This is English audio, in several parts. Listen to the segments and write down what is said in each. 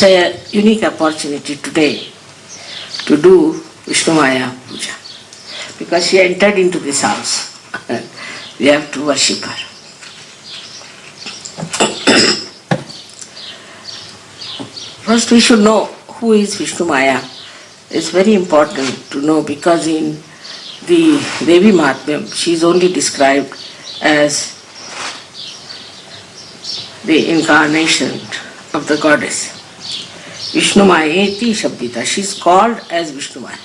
a unique opportunity today to do Višnumája púdža, because she entered into this house. We have to worship her. First we should know who is Višnumája. It's very important to know, because in the Devi Mahatmyam she is only described as the incarnation of the goddess. Višnumayeti Shabdita. She is called as Višnumája.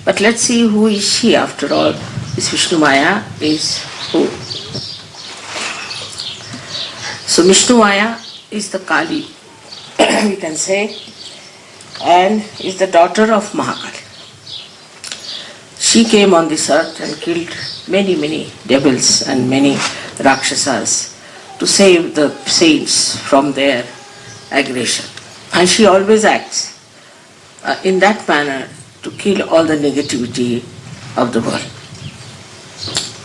But let's see who is she after all. This Višnumája is who? So Višnumáya is the Kali, we can say, and is the daughter of Mahakali. She came on this earth and killed many devils and many Rakshasas to save the saints from their aggression. And she always acts in that manner to kill all the negativity of the world.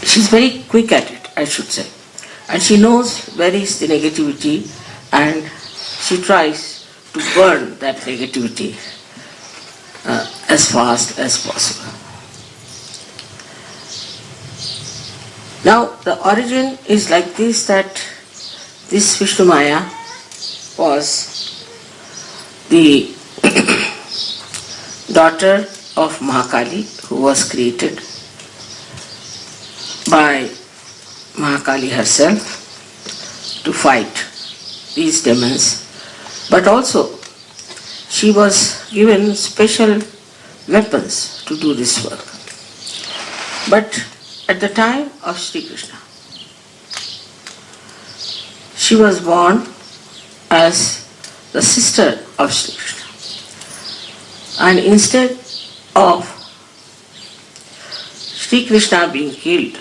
She's very quick at it, I should say. And she knows where is the negativity, and she tries to burn that negativity as fast as possible. Now the origin is like this, that this Višnumája was the daughter of Mahakali, who was created by Mahakali herself to fight these demons, but also she was given special weapons to do this work. But at the time of Shri Krishna, she was born as the sister of Shri Krishna. And instead of Shri Krishna being killed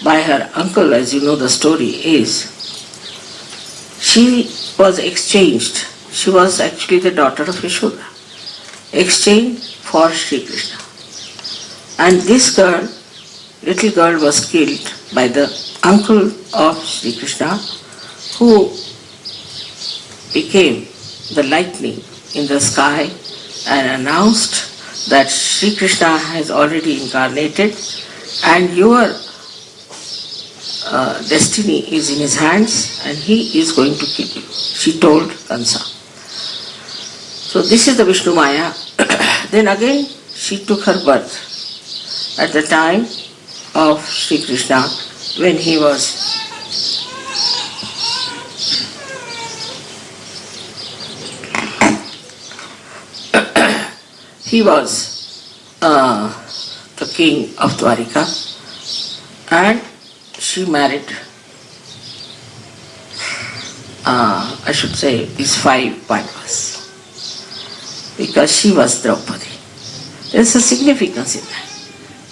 by her uncle, as you know the story is, she was exchanged. She was actually the daughter of Yashoda, exchanged for Shri Krishna. And this girl, little girl, was killed by the uncle of Shri Krishna, who became the lightning in the sky and announced that Shri Krishna has already incarnated and your destiny is in his hands and he is going to kill you. She told Kansa. So this is the Višnumáya. Then again she took her birth at the time of Shri Krishna, when he was the king of Dwarika, and she married, I should say, these 5 Pandavas, because she was Draupadi. There is a significance in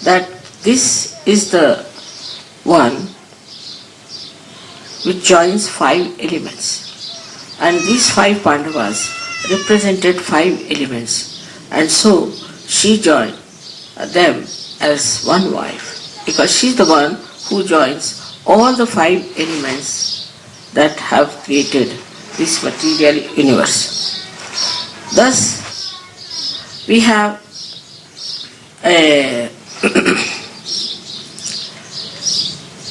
that this is the one which joins 5 elements, and these 5 Pandavas represented 5 elements, and so she joined them as one wife, because she is the one who joins all the 5 elements that have created this material universe. Thus, we have a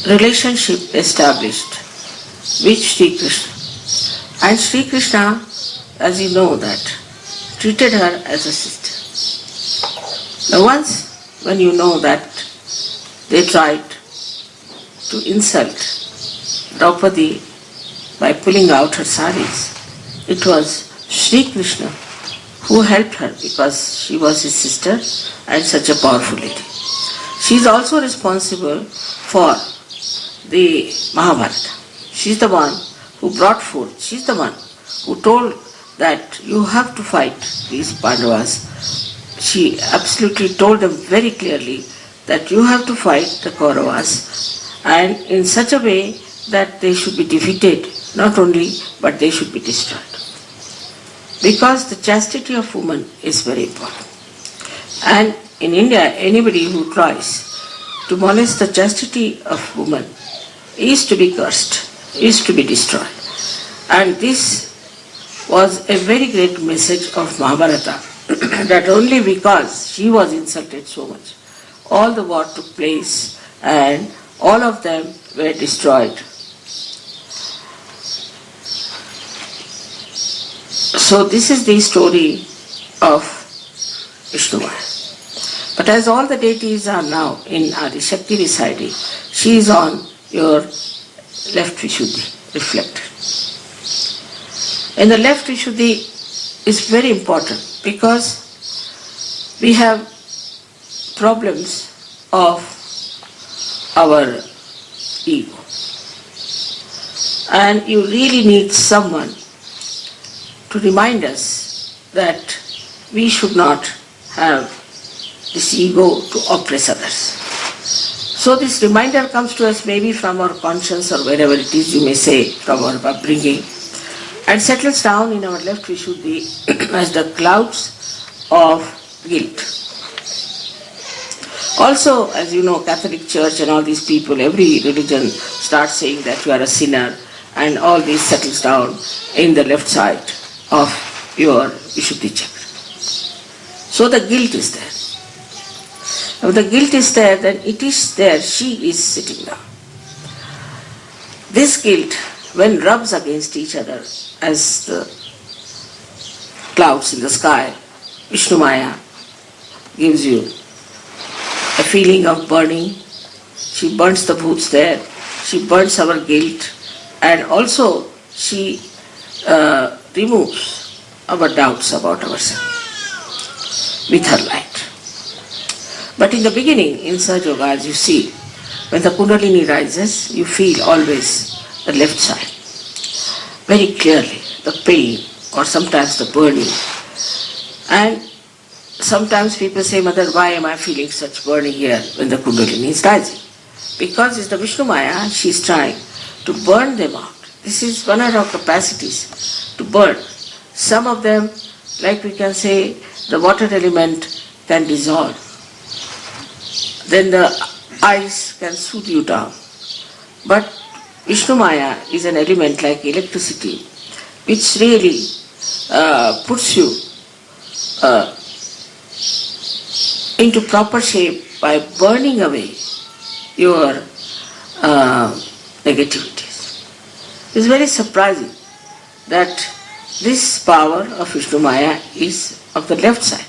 relationship established with Shri Krishna. And Shri Krishna, as you know that, treated her as a sister. Now once, when you know that they tried to insult Draupadi by pulling out her saris, it was Shri Krishna who helped her, because she was his sister and such a powerful lady. She is also responsible for the Mahabharata. She is the one who brought forth, she is the one who told that you have to fight these Pandavas. She absolutely told them very clearly that you have to fight the Kauravas, and in such a way that they should be defeated, not only, but they should be destroyed. Because the chastity of woman is very important. And in India, anybody who tries to molest the chastity of woman is to be cursed, is to be destroyed. And this was a very great message of Mahabharata, that only because she was insulted so much, all the war took place and all of them were destroyed. So this is the story of Višnumája. But as all the deities are now in Adi Shakti residing, she is on your left Vishuddhi, reflected. And the left Vishuddhi is very important because we have problems of our ego. And you really need someone to remind us that we should not have this ego to oppress others. So this reminder comes to us maybe from our conscience or wherever it is, you may say, from our upbringing, and settles down in our left Vishuddhi as the clouds of guilt. Also, as you know, Catholic Church and all these people, every religion starts saying that you are a sinner, and all this settles down in the left side of your Vishuddhi chakra. So the guilt is there. If the guilt is there, then it is there, she is sitting down. This guilt, when rubs against each other as the clouds in the sky, Višnumája gives you a feeling of burning. She burns the bhoots there, she burns our guilt, and also she removes our doubts about ourselves with her light. But in the beginning, in Sahaja Yoga, as you see, when the Kundalini rises, you feel always the left side, very clearly, the pain or sometimes the burning. And sometimes people say, Mother, why am I feeling such burning here when the Kundalini is rising? Because it's the Višnumája, she is trying to burn them out. This is one of our capacities, to burn. Some of them, like we can say, the water element can dissolve. Then the ice can soothe you down. But Višnumája is an element like electricity, which really puts you into proper shape by burning away your negativities. It's very surprising that this power of Višnumája is of the left side.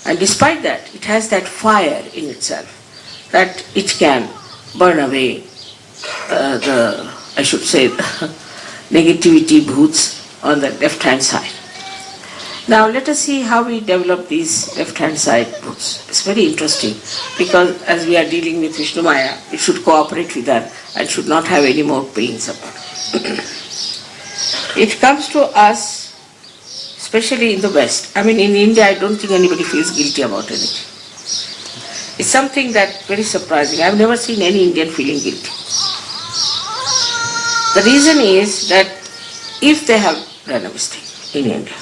And despite that, it has that fire in itself, that it can burn away the negativity bhoots on the left-hand side. Now let us see how we develop these left-hand side bhoots. It's very interesting because as we are dealing with Višnumája, it should cooperate with her and should not have any more pains about it. It comes to us especially in the West. I mean, in India, I don't think anybody feels guilty about anything. It's something that's very surprising. I've never seen any Indian feeling guilty. The reason is that if they have done a mistake in India,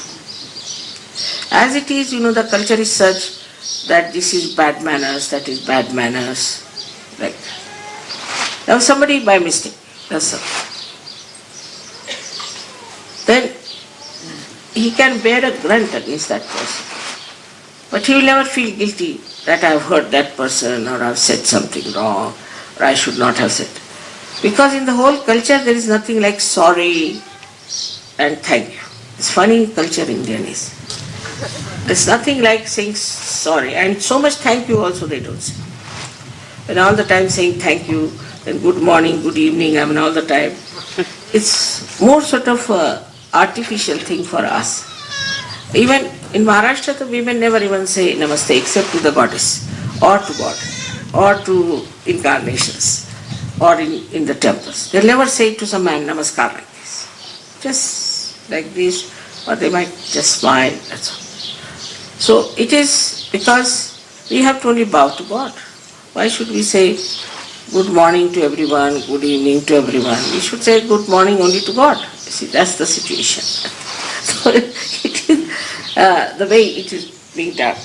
as it is, you know, the culture is such that this is bad manners, that is bad manners, like that. Now somebody by mistake does something, then he can bear a grunt against that person. But he will never feel guilty that I have hurt that person or I have said something wrong or I should not have said. Because in the whole culture there is nothing like sorry and thank you. It's funny culture Indian is. There's nothing like saying sorry, and so much thank you also they don't say. And all the time saying thank you, then good morning, good evening, I mean all the time. It's more sort of artificial thing for us. Even in Maharashtra, the women never even say namaste except to the goddess or to God or to incarnations or in the temples. They'll never say to some man namaskar like this. Just like this, or they might just smile, that's all. So it is because we have to only bow to God. Why should we say good morning to everyone, good evening to everyone? We should say good morning only to God. You see, that's the situation. So it is the way it is being done.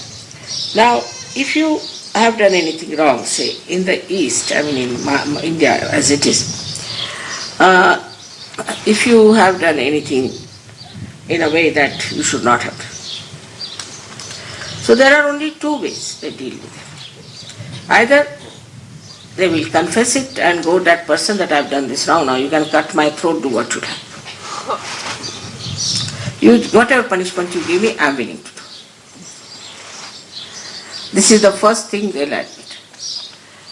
Now, if you have done anything wrong, say in the East, I mean in India as it is, if you have done anything in a way that you should not have done. So there are only two ways they deal with it. Either they will confess it and go, that person, that I have done this wrong, now you can cut my throat, do what you like. Whatever punishment you give me, I am willing to do. This is the first thing they'll admit.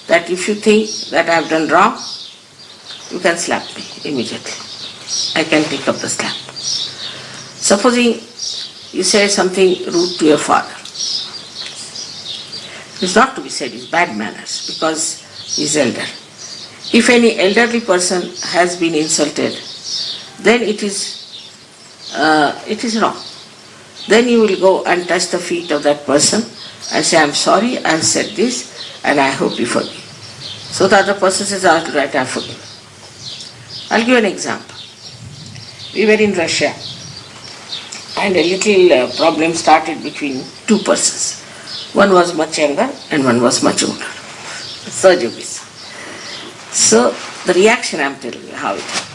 That if you think that I have done wrong, you can slap me immediately. I can take up the slap. Supposing you say something rude to your father. It's not to be said, it's bad manners because he's elder. If any elderly person has been insulted, then it is wrong. Then you will go and touch the feet of that person and say, I'm sorry, I have said this and I hope you forgive. So the other person says, all right, I forgive. I'll give an example. We were in Russia and a little problem started between two persons. One was much younger and one was much older. Surge of this. So the reaction, I'm telling you how it happened.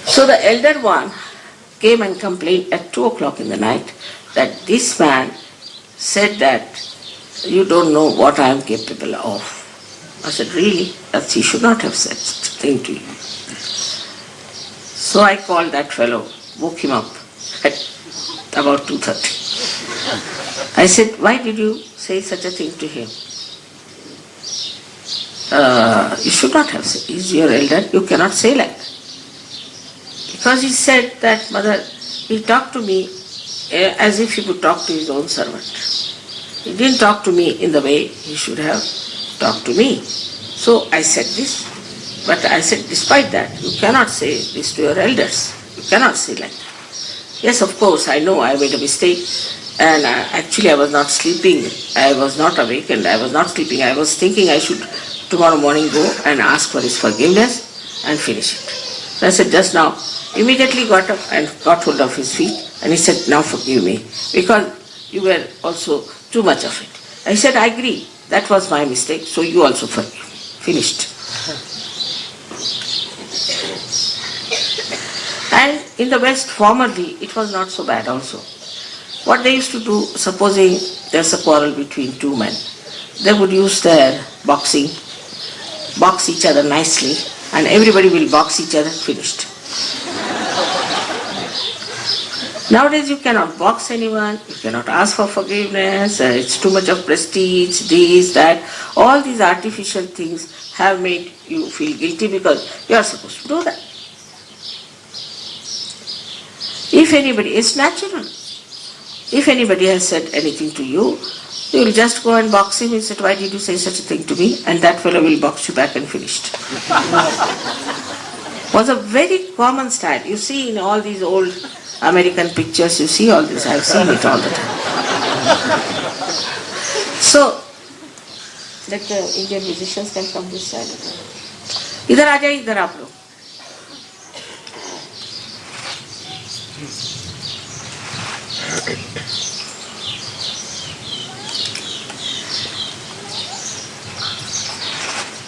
So the elder one came and complained at 2 o'clock in the night that this man said that you don't know what I am capable of. I said, really? That he should not have said such a thing to you. So I called that fellow, woke him up at about 2:30. I said, why did you say such a thing to him? You should not have said. He's your elder, you cannot say like that. Because he said that, mother, he talked to me as if he would talk to his own servant. He didn't talk to me in the way he should have talked to me. So I said this, but I said, despite that, you cannot say this to your elders. You cannot say like that. Yes, of course, I know I made a mistake, and actually I was not sleeping. I was not awakened. I was not sleeping. I was thinking I should tomorrow morning go and ask for his forgiveness and finish it. So I said, just now, immediately got up and got hold of his feet, and he said, now forgive me, because you were also too much of it. I said, I agree, that was my mistake, so you also forgive me. Finished. And in the West, formerly, it was not so bad also. What they used to do, supposing there's a quarrel between two men, they would use their boxing, box each other nicely, and everybody will box each other, finished. Nowadays you cannot box anyone, you cannot ask for forgiveness, it's too much of prestige, this, that. All these artificial things have made you feel guilty because you are supposed to do that. If anybody, it's natural. If anybody has said anything to you, you will just go and box him and say, why did you say such a thing to me? And that fellow will box you back and finished. Was a very common style. You see in all these old American pictures, you see all this. I've seen it all the time. So, let the Indian musicians can come this side. Idhar aa jaye, idhar aap log.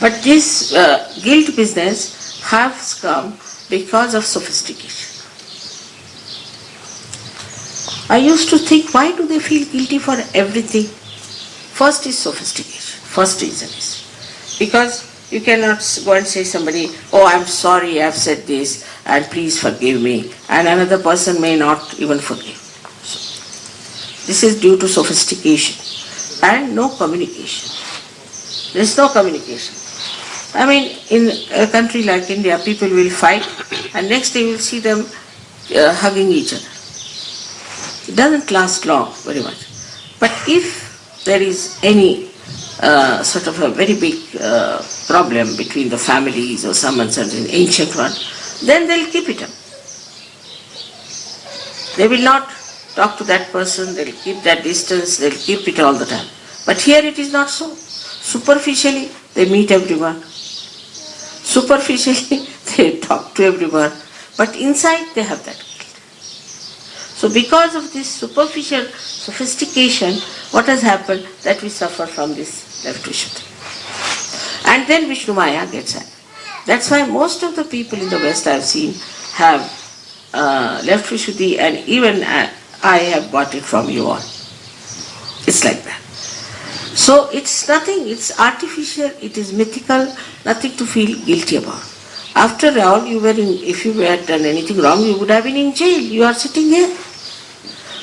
But this guilt business has come because of sophistication. I used to think, why do they feel guilty for everything? First is sophistication. First reason is because you cannot go and say somebody, oh, I'm sorry, I've said this, and please forgive me, and another person may not even forgive. So, this is due to sophistication and no communication. There is no communication. I mean, in a country like India, people will fight, and next day you will see them hugging each other. It doesn't last long, very much. But if there is any sort of a very big problem between the families or some uncertain ancient one, then they'll keep it up. They will not talk to that person, they'll keep that distance, they'll keep it all the time. But here it is not so. Superficially, they meet everyone. Superficially, they talk to everyone. But inside, they have that. So because of this superficial sophistication, what has happened? That we suffer from this left Vishuddhi. And then Višnumája gets angry. That's why most of the people in the West I've seen have left Vishuddhi, and even I have got it from you all. It's like that. So it's nothing, it's artificial, it is mythical, nothing to feel guilty about. After all, if you had done anything wrong, you would have been in jail. You are sitting here.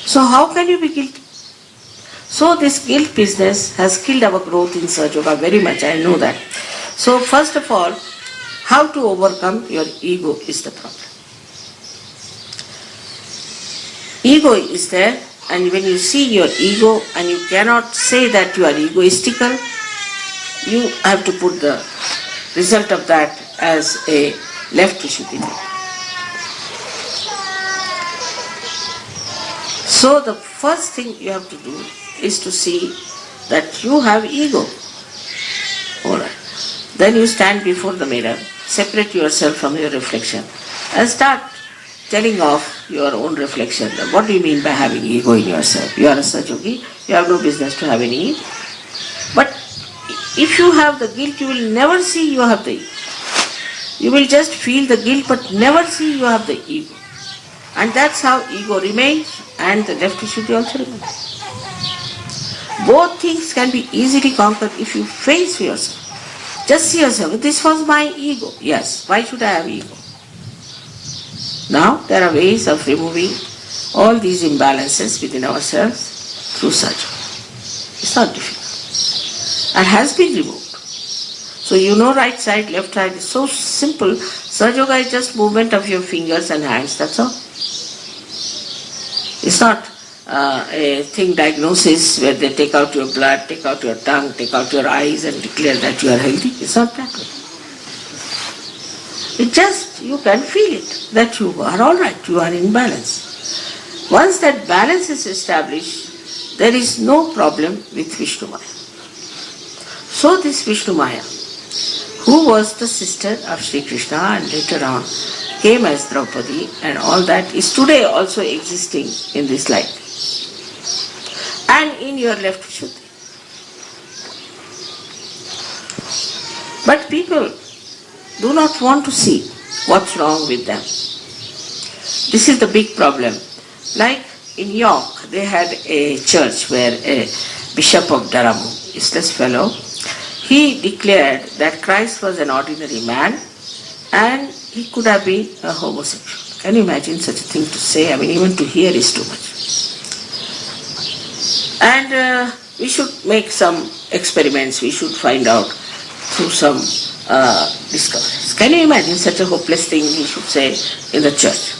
So how can you be guilty? So this guilt business has killed our growth in Sahaja Yoga very much, I know that. So first of all, how to overcome your ego is the problem. Ego is there, and when you see your ego and you cannot say that you are egoistical, you have to put the result of that as a left Vishuddhi. So the first thing you have to do is to see that you have ego. Alright. Then you stand before the mirror, separate yourself from your reflection, and start telling off your own reflection. What do you mean by having ego in yourself? You are a Sahaja Yogi, you have no business to have any ego. But if you have the guilt, you will never see you have the ego. You will just feel the guilt but never see you have the ego. And that's how ego remains and the left Vishuddhi also remains. Both things can be easily conquered if you face yourself. Just see yourself, this was my ego. Yes, why should I have ego? Now there are ways of removing all these imbalances within ourselves through Sahaja. It's not difficult. And has been removed. So you know right side, left side is so simple. Sahaja Yoga is just movement of your fingers and hands, that's all. It's not a thing diagnosis where they take out your blood, take out your tongue, take out your eyes and declare that you are healthy. It's not that way. It just, you can feel it, that you are alright, you are in balance. Once that balance is established, there is no problem with Višnumája. So this Višnumája, who was the sister of Shri Krishna and later on came as Draupadi and all that, is today also existing in this life. And in your left Vishuddhi. But people do not want to see what's wrong with them. This is the big problem. Like in York, they had a church where a bishop of Durham, useless fellow, he declared that Christ was an ordinary man and he could have been a homosexual. Can you imagine such a thing to say? I mean, even to hear is too much. And we should make some experiments, we should find out through some discoveries. Can you imagine such a hopeless thing he should say in the church?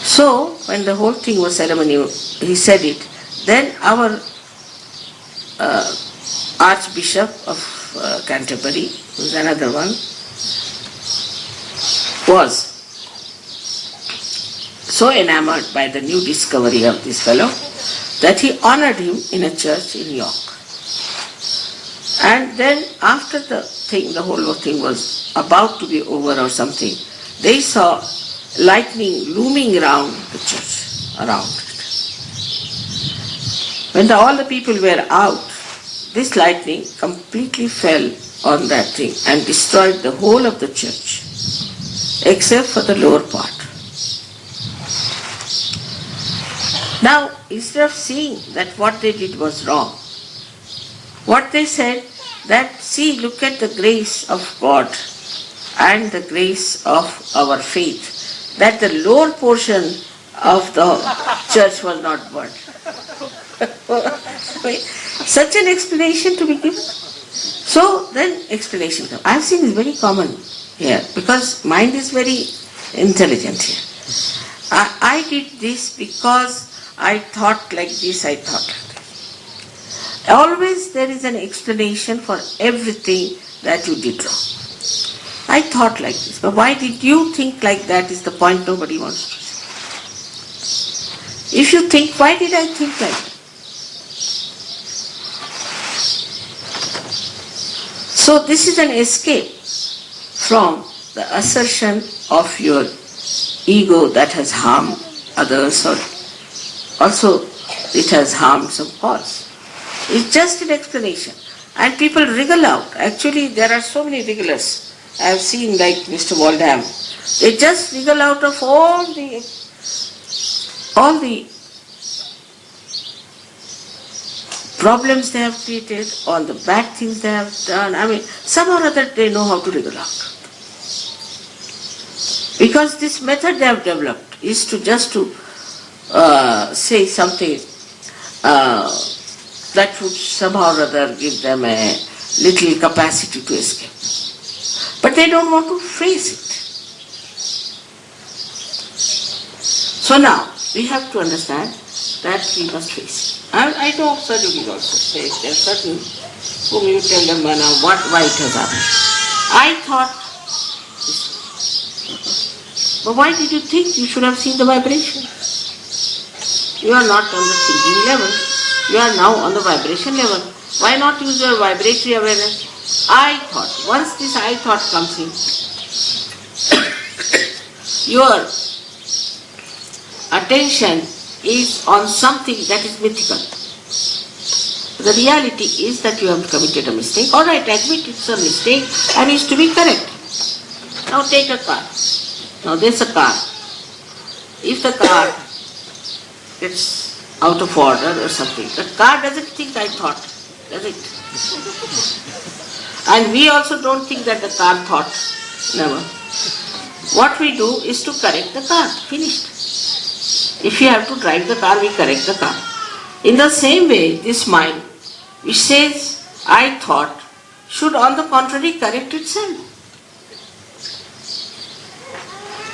So, when the whole thing was ceremonial, he said it, then our Archbishop of Canterbury, who's another one, was so enamored by the new discovery of this fellow that he honored him in a church in York. And then after the thing, the whole thing was about to be over or something, they saw lightning looming around the church, around it. When all the people were out, this lightning completely fell on that thing and destroyed the whole of the church, except for the lower part. Now, instead of seeing that what they did was wrong, what they said that, see, look at the grace of God and the grace of our faith, that the lower portion of the church was not burnt. Such an explanation to be given. So then explanation comes. I have seen it's very common here because mind is very intelligent here. I did this because I thought like this, I thought like that. Always there is an explanation for everything that you did wrong. I thought like this, but why did you think like that is the point nobody wants to see. If you think, why did I think like that? So this is an escape from the assertion of your ego that has harmed others, or also it has harmed some cause. It's just an explanation. And people wriggle out. Actually, there are so many wrigglers. I have seen, like Mr. Waldham. They just wriggle out of all the problems they have created, all the bad things they have done. I mean, somehow or other they know how to wriggle out. Because this method they have developed is to just to say something that would somehow or other give them a little capacity to escape. But they don't want to face it. So now, we have to understand that we must face it. I know Sadhguru also says there are certain whom you tell them now why it has happened. I thought this. But why did you think? You should have seen the vibration. You are not on the thinking level. You are now on the vibration level. Why not use your vibratory awareness? I thought. Once this I thought comes in, your attention is on something that is mythical. The reality is that you have committed a mistake. Alright, admit it's a mistake and it's to be corrected. Now take a car. Now there's a car. If the car gets out of order or something, the car doesn't think I thought, does it? And we also don't think that the car thought. Never. What we do is to correct the car. Finished. If you have to drive the car, we correct the car. In the same way, this mind, which says, I thought, should on the contrary correct itself.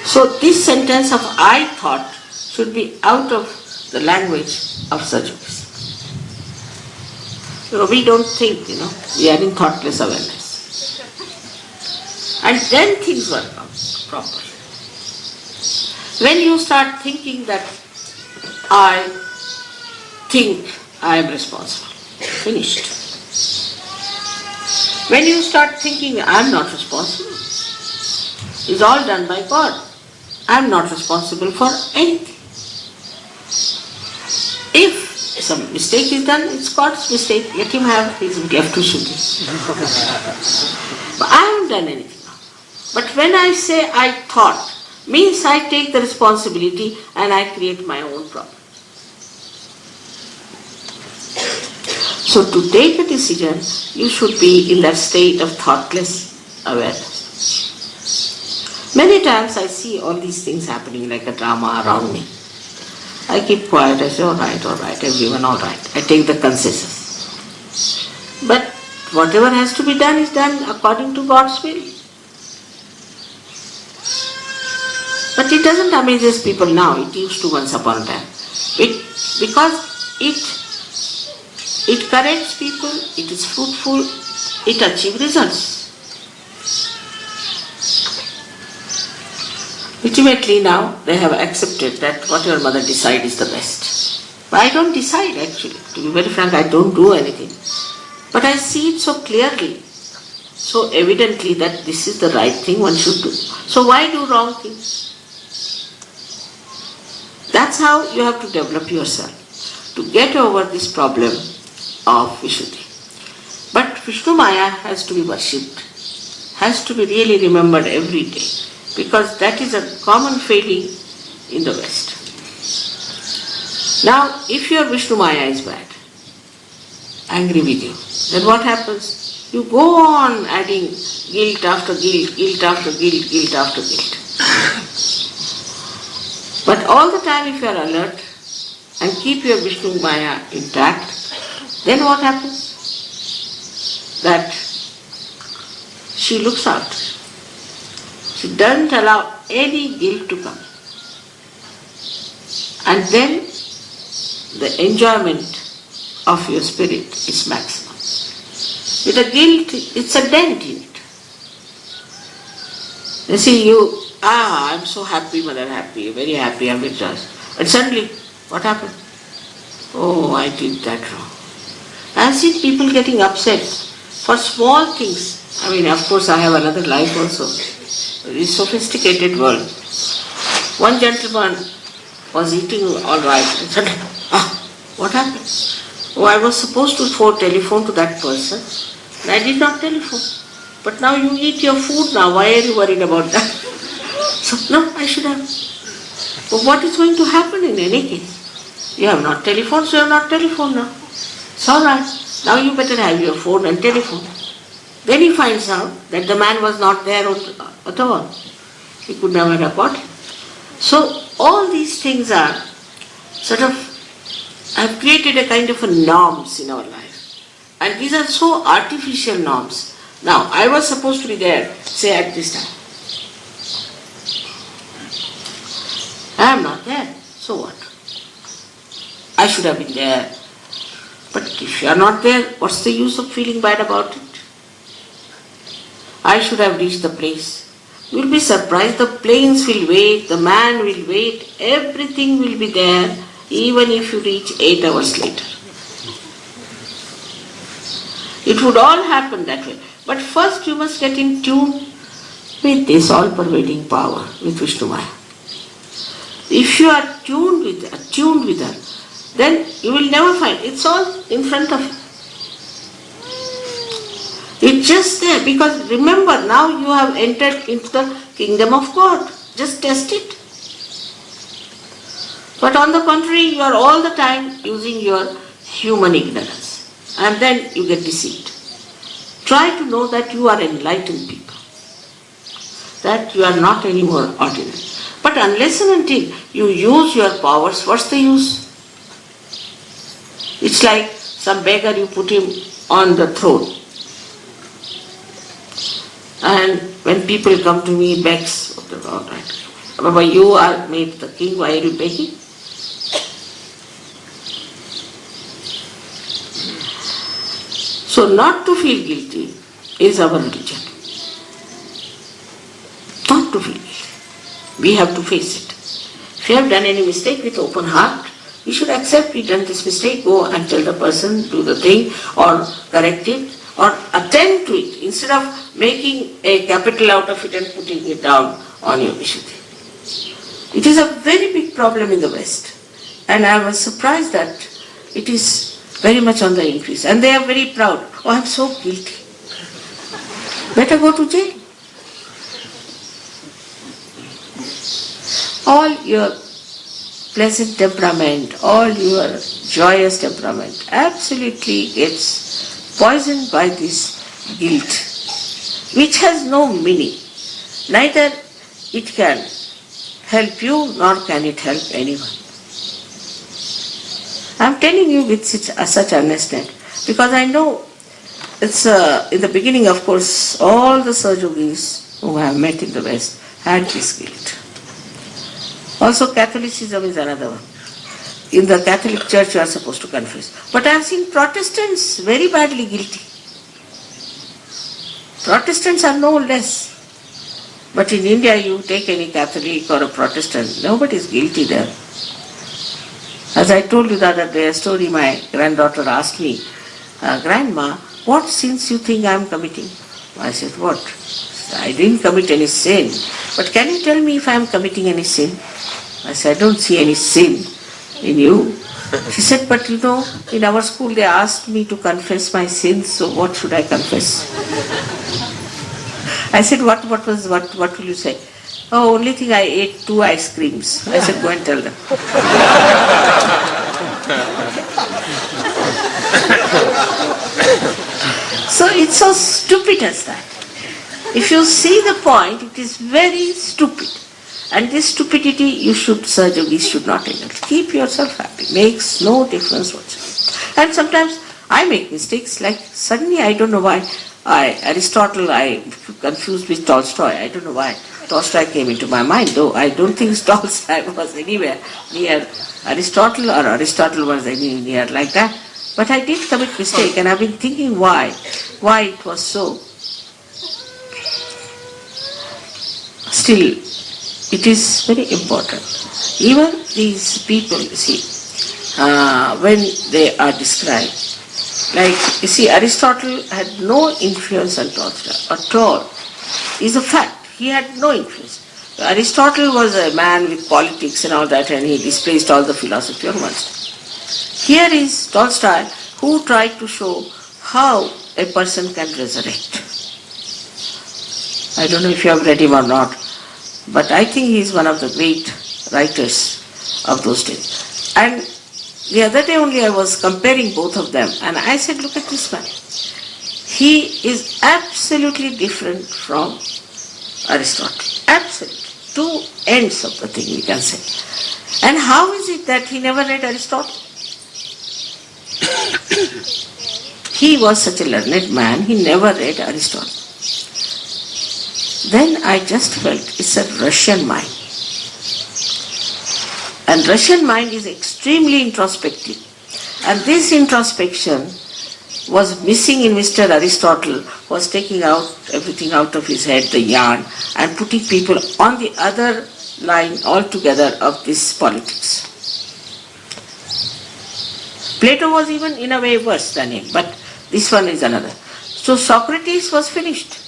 So this sentence of I thought should be out of the language of Sajjus. We don't think, we are in thoughtless awareness. And then things work out properly. When you start thinking that I think I am responsible, finished. When you start thinking I am not responsible, it's all done by God. I am not responsible for anything. If some mistake is done, it's God's mistake. Let him have his left to shoot it. But I haven't done anything. But when I say I thought, means I take the responsibility and I create my own problem. So to take a decision, you should be in that state of thoughtless awareness. Many times I see all these things happening like a drama around me. I keep quiet, I say, all right, everyone all right. I take the consensus. But whatever has to be done is done according to God's will. But it doesn't amaze people now, it used to once upon a time. Because it corrects people, it is fruitful, it achieves results. Ultimately now, they have accepted that whatever mother decides is the best. But I don't decide actually. To be very frank, I don't do anything. But I see it so clearly, so evidently that this is the right thing one should do. So why do wrong things? That's how you have to develop yourself, to get over this problem of Vishuddhi. But Višnumája has to be worshipped, has to be really remembered every day. Because that is a common failing in the West. Now, if your Višnumája is bad, angry with you, then what happens? You go on adding guilt after guilt, guilt after guilt, guilt after guilt. But all the time if you are alert and keep your Višnumája intact, then what happens? That she looks out. She doesn't allow any guilt to come. And then the enjoyment of your spirit is maximum. With the guilt, it's a dent in it. You see, I'm so happy, mother, happy, very happy, I'm rejoiced. And suddenly, what happened? Oh, I did that wrong. I've seen people getting upset for small things. I mean, of course, I have another life also. This sophisticated world. One gentleman was eating all right and suddenly, what happened? Oh, I was supposed to telephone to that person I did not telephone. But now you eat your food now. Why are you worried about that? So, no, I should have. But what is going to happen in any case? You have not telephoned, so you have not telephoned now. It's all right. Now you better have your phone and telephone. Then he finds out that the man was not there at all. He could never report him. So all these things are sort of, have created a kind of a norms in our life. And these are so artificial norms. Now, I was supposed to be there, say at this time. I am not there. So what? I should have been there. But if you are not there, what's the use of feeling bad about it? I should have reached the place. You will be surprised, the planes will wait, the man will wait, everything will be there, even if you reach 8 hours later. It would all happen that way. But first you must get in tune with this all-pervading power, with Višnumája. If you are tuned with her, then you will never find, it's all in front of you. It's just there, because remember, now you have entered into the kingdom of God. Just test it. But on the contrary, you are all the time using your human ignorance. And then you get deceived. Try to know that you are enlightened people. That you are not any more ordinary. But unless and until you use your powers, what's the use? It's like some beggar, you put him on the throne. And when people come to me, begs, all right, Baba, you are made the king, why are you begging? So not to feel guilty is our religion. Not to feel guilty. We have to face it. If you have done any mistake, with open heart, you should accept we done this mistake, go and tell the person, do the thing, or correct it, or attend to it, instead of making a capital out of it and putting it down on your Vishuddhi. It is a very big problem in the West. And I was surprised that it is very much on the increase. And they are very proud. Oh, I am so guilty. Better go to jail. All your pleasant temperament, all your joyous temperament absolutely gets poisoned by this guilt, which has no meaning. Neither it can help you, nor can it help anyone. I am telling you with such earnestness, because I know it's in the beginning, of course, all the Sahajogis who I have met in the West had this guilt. Also, Catholicism is another one. In the Catholic Church you are supposed to confess. But I have seen Protestants very badly guilty. Protestants are no less. But in India you take any Catholic or a Protestant, nobody is guilty there. As I told you the other day, a story, my granddaughter asked me, Grandma, what sins you think I am committing? I said, what? I didn't commit any sin. But can you tell me if I am committing any sin? I said, I don't see any sin in you. She said, but you know, in our school they asked me to confess my sins, so what should I confess? I said, what will you say? Oh, only thing I ate 2 ice creams. I said, go and tell them. So it's so stupid as that. If you see the point, it is very stupid. And this stupidity you should, Sahajogis should not indulge. Keep yourself happy. Makes no difference whatsoever. And sometimes I make mistakes, like suddenly I don't know why Aristotle I confused with Tolstoy. I don't know why Tolstoy came into my mind, though I don't think Tolstoy was anywhere near Aristotle or Aristotle was anywhere near like that. But I did commit mistake, and I've been thinking why it was so. Still, it is very important. Even these people, you see, when they are described, like, you see, Aristotle had no influence on Tolstoy at all. It's a fact. He had no influence. Aristotle was a man with politics and all that, and he displaced all the philosophy on one side. Here is Tolstoy, who tried to show how a person can resurrect. I don't know if you have read him or not, but I think he is one of the great writers of those days. And the other day only I was comparing both of them, and I said, look at this man. He is absolutely different from Aristotle. Absolutely. Two ends of the thing, we can say. And how is it that he never read Aristotle? He was such a learned man, he never read Aristotle. Then I just felt it's a Russian mind. And Russian mind is extremely introspective. And this introspection was missing in Mr. Aristotle, was taking out everything out of his head, the yarn, and putting people on the other line altogether of this politics. Plato was even in a way worse than him, but this one is another. So Socrates was finished.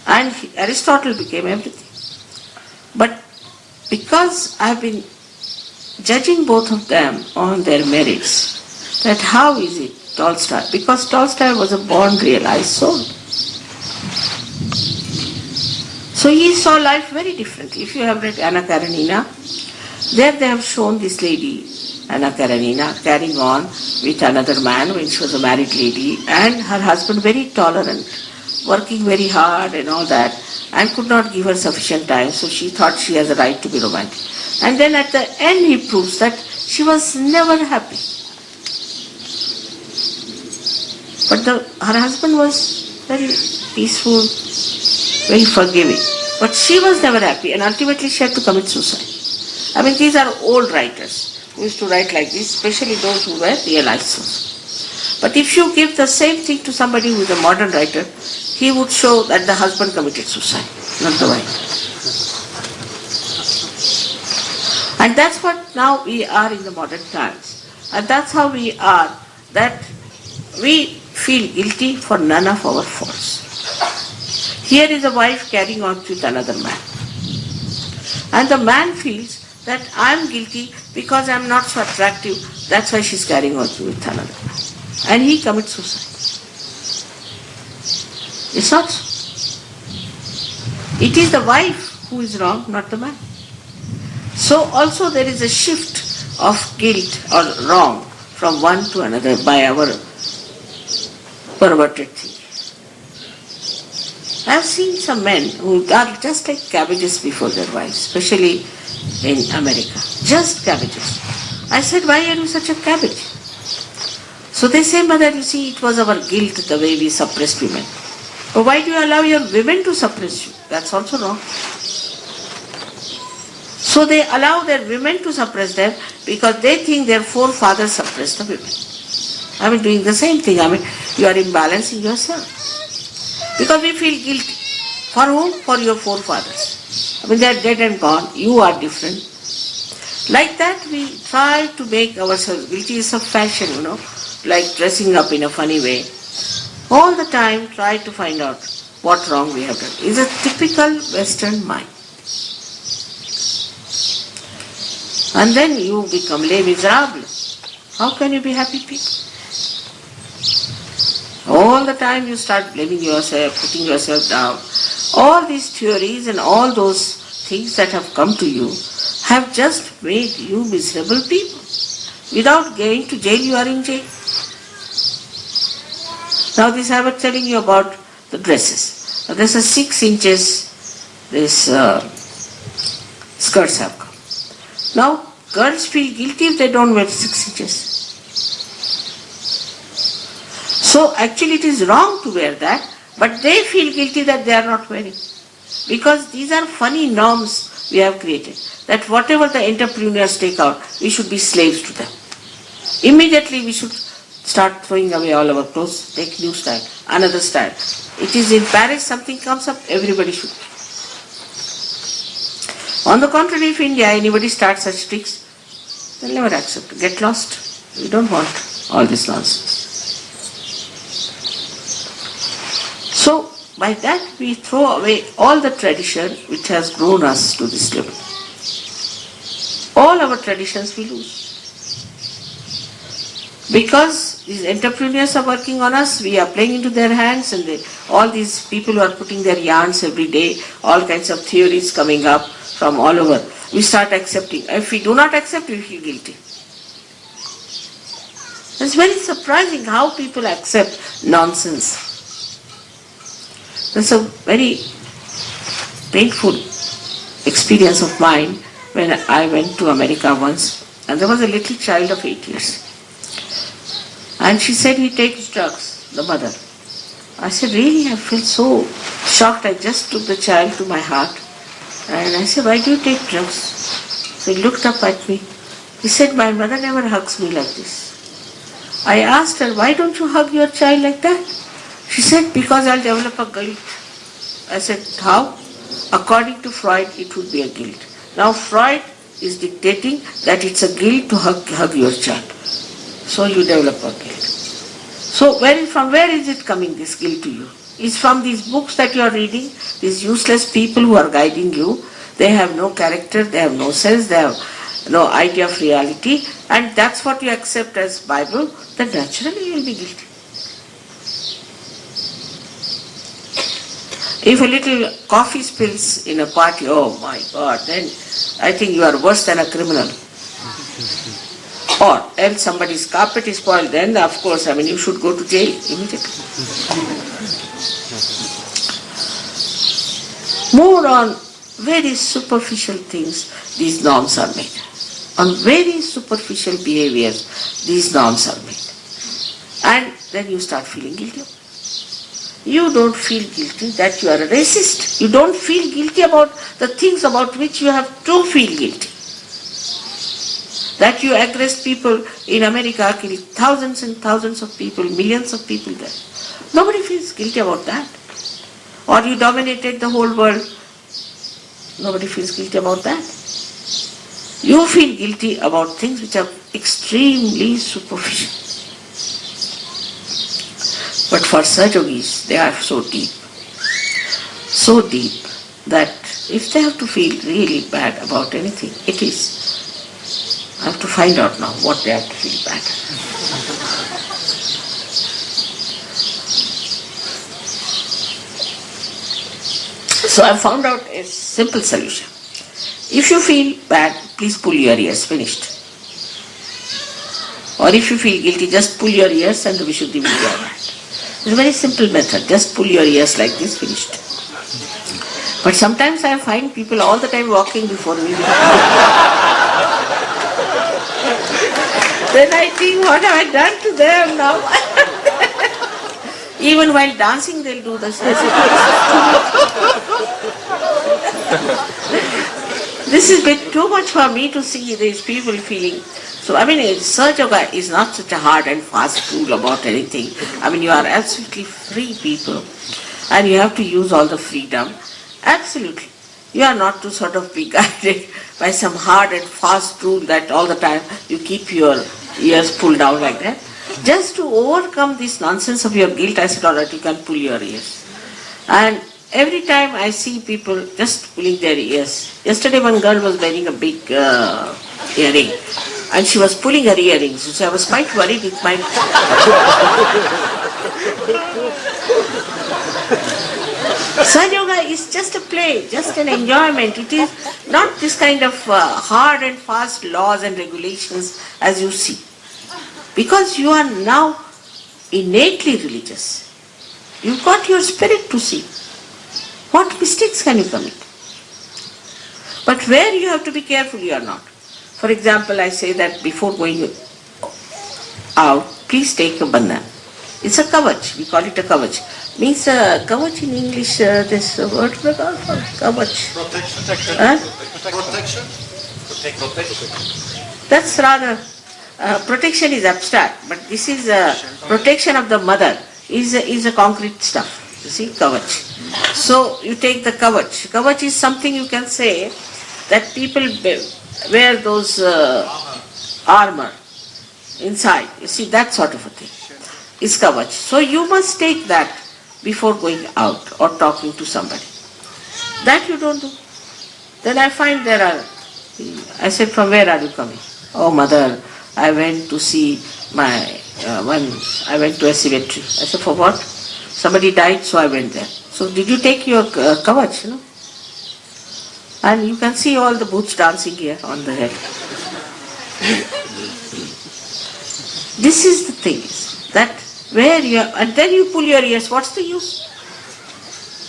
And Aristotle became everything. But because I have been judging both of them on their merits, that how is it Tolstoy? Because Tolstoy was a born realized soul. So he saw life very differently. If you have read Anna Karenina, there they have shown this lady, Anna Karenina, carrying on with another man when she was a married lady, and her husband very tolerant, working very hard and all that, and could not give her sufficient time, so she thought she has a right to be romantic. And then at the end he proves that she was never happy. But her husband was very peaceful, very forgiving. But she was never happy, and ultimately she had to commit suicide. I mean, these are old writers who used to write like this, especially those who were realized souls. But if you give the same thing to somebody who is a modern writer, he would show that the husband committed suicide, not the wife. And that's what now we are in the modern times. And that's how we are, that we feel guilty for none of our faults. Here is a wife carrying on with another man. And the man feels that I am guilty because I am not so attractive, that's why she is carrying on with another man. And he commits suicide. It's not so. It is the wife who is wrong, not the man. So also there is a shift of guilt or wrong from one to another by our perverted thinking. I have seen some men who are just like cabbages before their wives, especially in America. Just cabbages. I said, why are you such a cabbage? So they say, mother, you see, it was our guilt the way we suppressed women. But why do you allow your women to suppress you? That's also wrong. So they allow their women to suppress them because they think their forefathers suppressed the women. I mean, doing the same thing. I mean, you are imbalancing yourself. Because we feel guilty. For whom? For your forefathers. I mean, they are dead and gone. You are different. Like that, we try to make ourselves guilty. It's a fashion, like dressing up in a funny way. All the time, try to find out what wrong we have done. It's a typical Western mind. And then you become les miserables. How can you be happy people? All the time you start blaming yourself, putting yourself down. All these theories and all those things that have come to you have just made you miserable people. Without going to jail, you are in jail. Now this I was telling you about the dresses. Now there's a 6 inches, this skirts have come. Now girls feel guilty if they don't wear 6 inches. So actually it is wrong to wear that, but they feel guilty that they are not wearing. Because these are funny norms we have created, that whatever the entrepreneurs take out, we should be slaves to them. Immediately we should start throwing away all our clothes, take new style, another style. It is in Paris, something comes up, everybody should. On the contrary, if India, anybody starts such tricks, they'll never accept. Get lost. We don't want all this nonsense. So, by that we throw away all the tradition which has grown us to this level. All our traditions we lose. Because these entrepreneurs are working on us, we are playing into their hands, and all these people who are putting their yarns every day, all kinds of theories coming up from all over, we start accepting. If we do not accept, we feel guilty. It's very surprising how people accept nonsense. That's a very painful experience of mine when I went to America once, and there was a little child of 8 years. And she said, he takes drugs, the mother. I said, really? I felt so shocked. I just took the child to my heart. And I said, why do you take drugs? So he looked up at me. He said, my mother never hugs me like this. I asked her, why don't you hug your child like that? She said, because I'll develop a guilt. I said, how? According to Freud, it would be a guilt. Now Freud is dictating that it's a guilt to hug your child. So you develop a guilt. So from where is it coming, this guilt to you? It's from these books that you are reading, these useless people who are guiding you. They have no character, they have no sense, they have no idea of reality, and that's what you accept as Bible, then naturally you will be guilty. If a little coffee spills in a party, oh my God, then I think you are worse than a criminal. Or else somebody's carpet is spoiled, then of course, you should go to jail immediately. More on very superficial things, these norms are made. On very superficial behaviors, these norms are made. And then you start feeling guilty. You don't feel guilty that you are a racist. You don't feel guilty about the things about which you have to feel guilty. That you aggressed people in America, killed thousands and thousands of people, millions of people there. Nobody feels guilty about that. Or you dominated the whole world. Nobody feels guilty about that. You feel guilty about things which are extremely superficial. But for such yogis, they are so deep that if they have to feel really bad about anything, it is. I have to find out now what they have to feel bad. So I found out a simple solution. If you feel bad, please pull your ears, finished. Or if you feel guilty, just pull your ears and Vishuddhi will be alright. It's a very simple method, just pull your ears like this, finished. But sometimes I find people all the time walking before me. Then I think, what have I done to them now? Even while dancing, they'll do the same. This is a bit too much for me to see these people feeling. So, Sahaja Yoga is not such a hard and fast rule about anything. You are absolutely free people, and you have to use all the freedom. Absolutely. You are not to sort of be guided by some hard and fast rule that all the time you keep your ears pulled down like that. Just to overcome this nonsense of your guilt, I said, all right, you can pull your ears. And every time I see people just pulling their ears. Yesterday one girl was wearing a big earring, and she was pulling her earrings. So I was quite worried it might... Sahaja Yoga is just a play, just an enjoyment. It is not this kind of hard and fast laws and regulations as you see. Because you are now innately religious. You've got your spirit to see. What mistakes can you commit? But where you have to be careful, you are not. For example, I say that before going out, please take a bandhan. It's a kavach, we call it a kavach. Means kavach in English, this word for kavach. Protection. Protection. That's rather, protection is abstract, but this is protection of the mother, is a concrete stuff. You see, kavach. So you take the kavach. Kavach is something you can say that people wear those armor inside. You see, that sort of a thing is kavach. So you must take that before going out or talking to somebody. That you don't do. Then I find I said, from where are you coming? Oh, mother, I went to see my once I went to a cemetery. I said, for what? Somebody died, so I went there. So did you take your kavach, And you can see all the boots dancing here on the head. This is the thing, that where you are, and then you pull your ears, what's the use?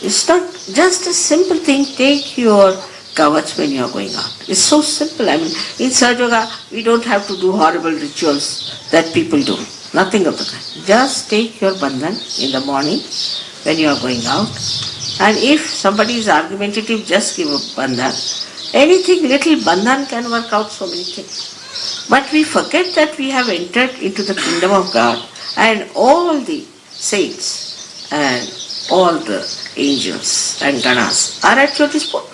It's not just a simple thing, take your kavach when you are going out. It's so simple. I mean, in Sahaja Yoga, we don't have to do horrible rituals that people do. Nothing of the kind. Just take your bandhan in the morning when you are going out. And if somebody is argumentative, just give a bandhan. Anything little bandhan can work out so many things. But we forget that we have entered into the kingdom of God, and all the saints and all the angels and ganas are at your disposal.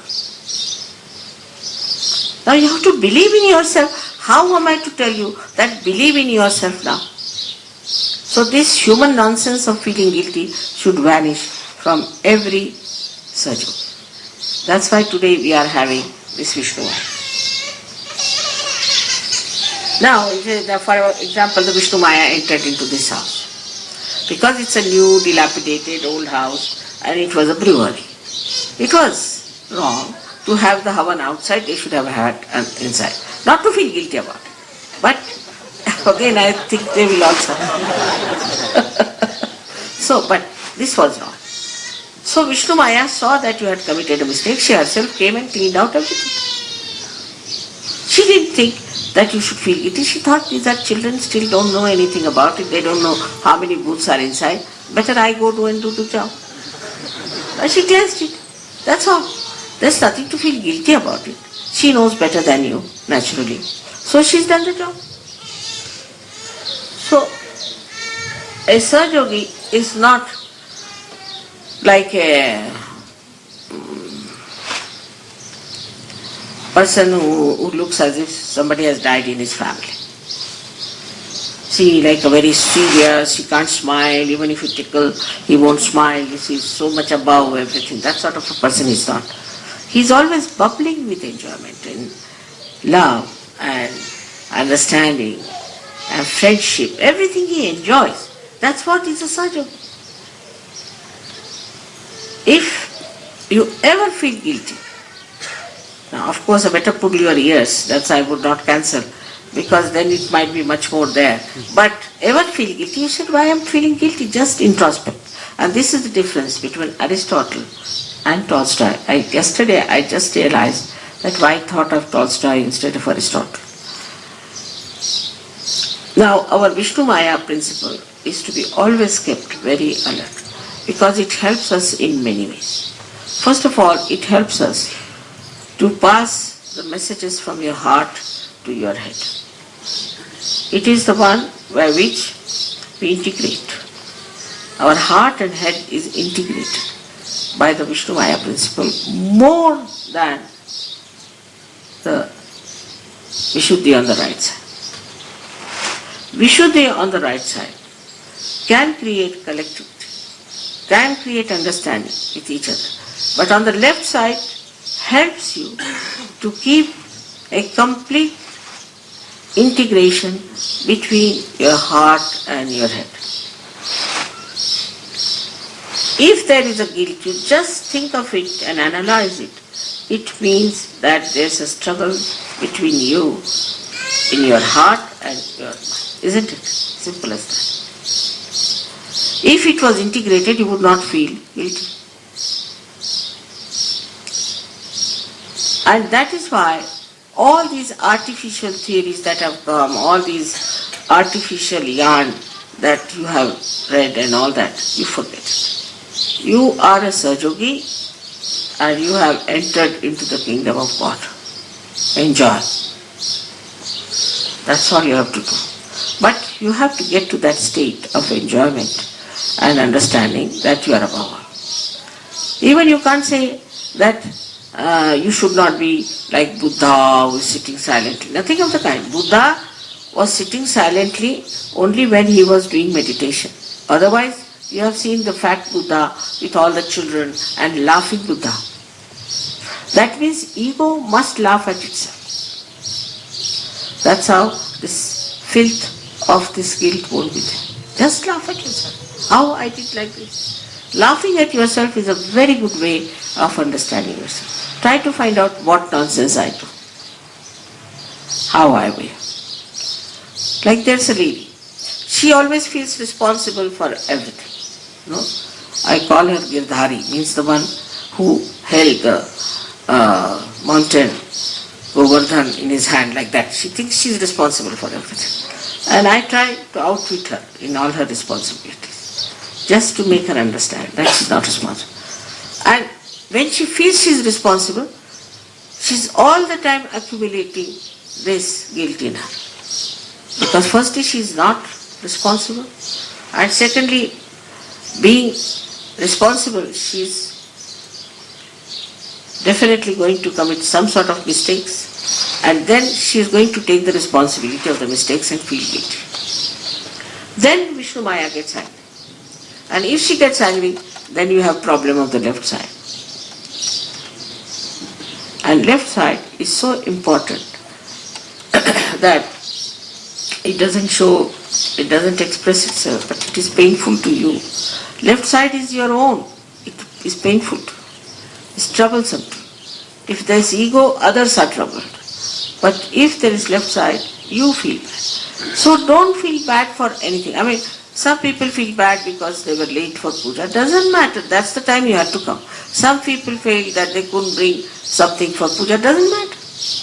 Now you have to believe in yourself. How am I to tell you that believe in yourself now? So this human nonsense of feeling guilty should vanish from every Sahaja. That's why today we are having this Višnumája. Now, for example, the Višnumája entered into this house. Because it's a new, dilapidated, old house, and it was a brewery. It was wrong to have the havan outside, they should have had inside. Not to feel guilty about it. But again, I think they will also. But this was wrong. So Višnumája saw that you had committed a mistake. She herself came and cleaned out everything. She didn't think that you should feel guilty. She thought these are children, still don't know anything about it. They don't know how many booths are inside. Better I go do the job. And she cleansed it. That's all. There's nothing to feel guilty about it. She knows better than you, naturally. So she's done the job. So, a Sahaja Yogi is not like a person who looks as if somebody has died in his family. See, like a very serious, he can't smile, even if you tickle, he won't smile, he's so much above everything. That sort of a person is not. He's always bubbling with enjoyment and love and understanding and friendship, everything he enjoys. That's what is a Sahaja Yogi. If you ever feel guilty, now of course I better pull your ears, that's I would not cancel, because then it might be much more there. But ever feel guilty, you said, why am I feeling guilty? Just introspect. And this is the difference between Aristotle and Tolstoy. Yesterday I just realized that why I thought of Tolstoy instead of Aristotle. Now our Višnumája principle is to be always kept very alert, because it helps us in many ways. First of all, it helps us to pass the messages from your heart to your head. It is the one by which we integrate. Our heart and head is integrated by the Višnumája principle more than the Vishuddhi on the right side. Vishuddhi on the right side can create collectivity, can create understanding with each other. But on the left side helps you to keep a complete integration between your heart and your head. If there is a guilt, you just think of it and analyze it. It means that there's a struggle between you in your heart and your mind. Isn't it? Simple as that. If it was integrated, you would not feel guilty. And that is why all these artificial theories that have come, all these artificial yarn that you have read and all that, you forget it. You are a Sahaja Yogi and you have entered into the kingdom of God. Enjoy. That's all you have to do. But you have to get to that state of enjoyment and understanding that you are above all. Even you can't say that you should not be like Buddha who is sitting silently. Nothing of the kind. Buddha was sitting silently only when he was doing meditation. Otherwise, you have seen the fat Buddha with all the children and laughing Buddha. That means ego must laugh at itself. That's how this filth of this guilt won't be there. Just laugh at yourself. How I did like this. Laughing at yourself is a very good way of understanding yourself. Try to find out what nonsense I do. How I will. Like there's a lady. She always feels responsible for everything. No? I call her Girdhari, means the one who held the mountain Govardhan in his hand like that. She thinks she's responsible for everything. And I try to outwit her in all her responsibilities, just to make her understand that she's not responsible. And when she feels she's responsible, she's all the time accumulating this guilt in her. Because firstly, she's not responsible, and secondly, being responsible, she's definitely going to commit some sort of mistakes, and then she is going to take the responsibility of the mistakes and feel guilty. Then Višnumája gets angry. And if she gets angry, then you have problem of the left side. And left side is so important that it doesn't show, it doesn't express itself, but it is painful to you. Left side is your own. It is painful to you. It's troublesome to you. If there is ego, others are troubled. But if there is left side, you feel bad. So don't feel bad for anything. I mean, some people feel bad because they were late for puja. Doesn't matter. That's the time you have to come. Some people feel that they couldn't bring something for puja. Doesn't matter.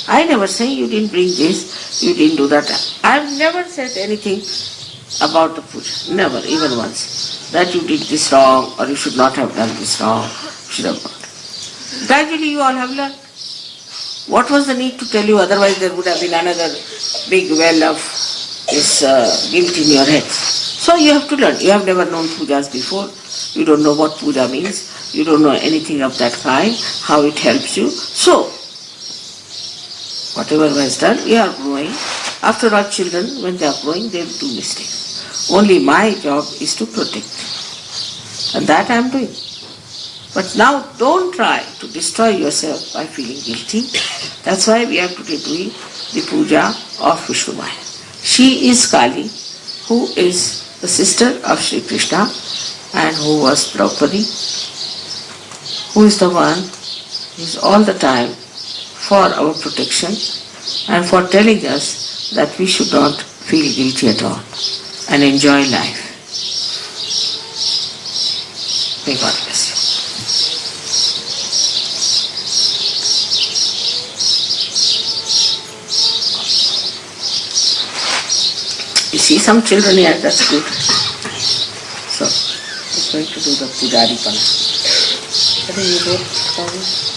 I never say you didn't bring this, you didn't do that. I've never said anything about the puja. Never, even once. That you did this wrong, or you should not have done this wrong. You should have not. Gradually you all have learned. What was the need to tell you? Otherwise there would have been another big well of this guilt in your head. So you have to learn. You have never known pujas before. You don't know what puja means. You don't know anything of that kind, how it helps you. So, whatever was done, you are growing. After all, children, when they are growing, they will do mistakes. Only my job is to protect. And that I am doing. But now don't try to destroy yourself by feeling guilty. That's why we are today doing the puja of Višnumája. She is Kali, who is the sister of Shri Krishna and who was Draupadi, who is the one who is all the time for our protection and for telling us that we should not feel guilty at all and enjoy life. May God bless you. You see some children here, that's good. So, I'm going to do the Pujari Pana. I think you both